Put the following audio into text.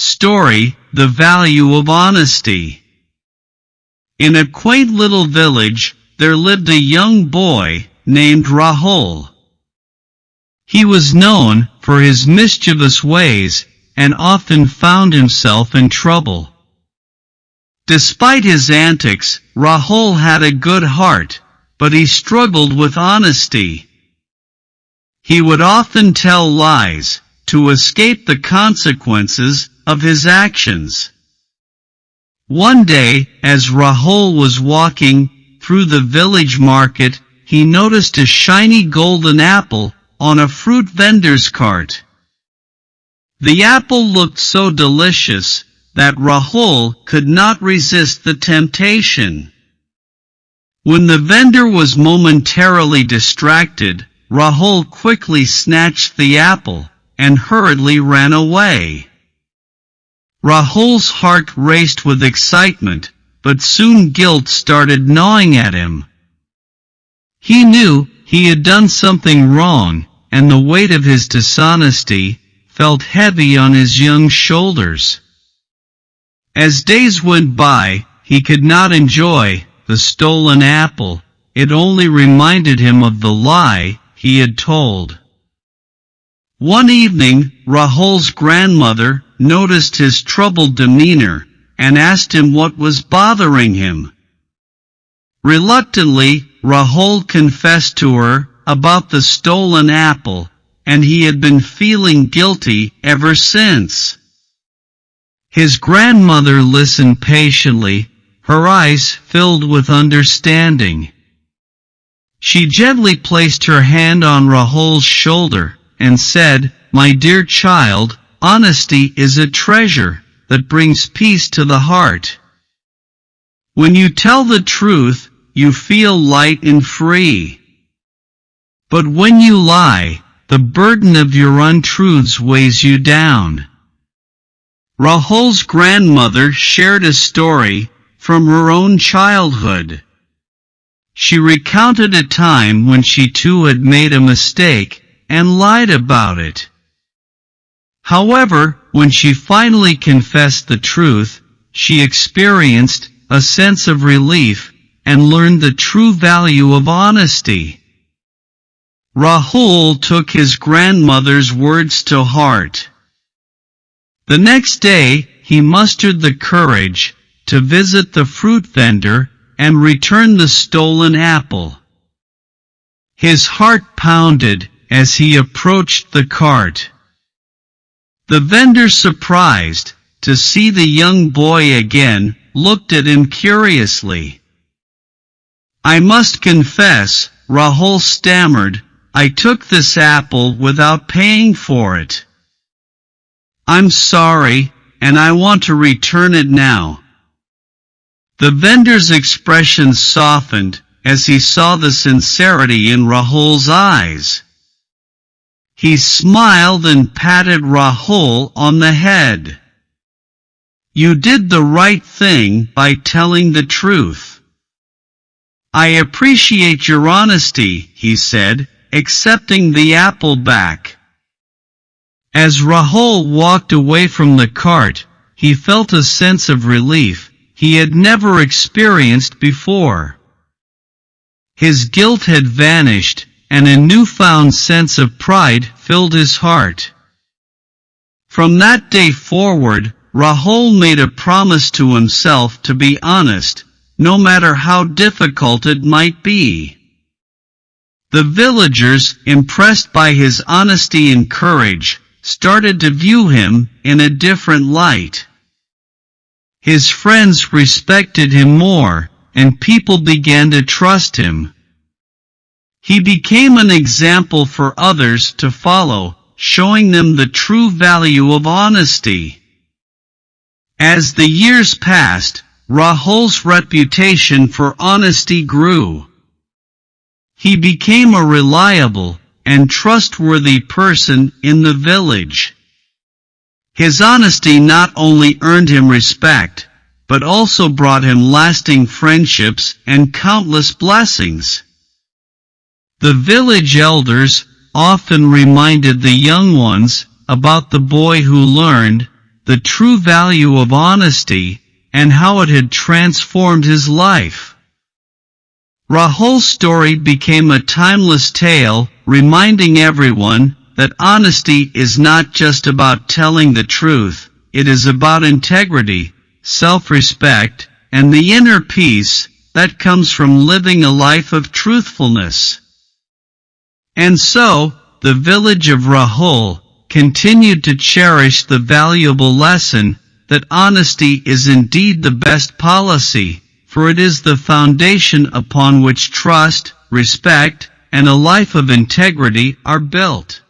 Story: The Value of Honesty. In a quaint little village, there lived a young boy named Rahul. He was known for his mischievous ways and often found himself in trouble. Despite his antics, Rahul had a good heart, but he struggled with honesty. He would often tell lies to escape the consequences of his actions. One day, as Rahul was walking through the village market, he noticed a shiny golden apple on a fruit vendor's cart. The apple looked so delicious that Rahul could not resist the temptation. When the vendor was momentarily distracted, Rahul quickly snatched the apple and hurriedly ran away. Rahul's heart raced with excitement, but soon guilt started gnawing at him. He knew he had done something wrong, and the weight of his dishonesty felt heavy on his young shoulders. As days went by, he could not enjoy the stolen apple. It only reminded him of the lie he had told. One evening, Rahul's grandmother noticed his troubled demeanor and asked him what was bothering him. Reluctantly, Rahul confessed to her about the stolen apple, and he had been feeling guilty ever since. His grandmother listened patiently, her eyes filled with understanding. She gently placed her hand on Rahul's shoulder and said, "My dear child, honesty is a treasure that brings peace to the heart. When you tell the truth, you feel light and free. But when you lie, the burden of your untruths weighs you down." Rahul's grandmother shared a story from her own childhood. She recounted a time when she too had made a mistake and lied about it. However, when she finally confessed the truth, she experienced a sense of relief and learned the true value of honesty. Rahul took his grandmother's words to heart. The next day, he mustered the courage to visit the fruit vendor and return the stolen apple. His heart pounded as he approached the cart. The vendor, surprised to see the young boy again, looked at him curiously. "I must confess," Rahul stammered, "I took this apple without paying for it. I'm sorry, and I want to return it now." The vendor's expression softened as he saw the sincerity in Rahul's eyes. He smiled and patted Rahul on the head. "You did the right thing by telling the truth. I appreciate your honesty," he said, accepting the apple back. As Rahul walked away from the cart, he felt a sense of relief he had never experienced before. His guilt had vanished, and a newfound sense of pride filled his heart. From that day forward, Rahul made a promise to himself to be honest, no matter how difficult it might be. The villagers, impressed by his honesty and courage, started to view him in a different light. His friends respected him more, and people began to trust him. He became an example for others to follow, showing them the true value of honesty. As the years passed, Rahul's reputation for honesty grew. He became a reliable and trustworthy person in the village. His honesty not only earned him respect, but also brought him lasting friendships and countless blessings. The village elders often reminded the young ones about the boy who learned the true value of honesty, and how it had transformed his life. Rahul's story became a timeless tale, reminding everyone that honesty is not just about telling the truth, it is about integrity, self-respect, and the inner peace that comes from living a life of truthfulness. And so, the village of Rahul continued to cherish the valuable lesson that honesty is indeed the best policy, for it is the foundation upon which trust, respect, and a life of integrity are built.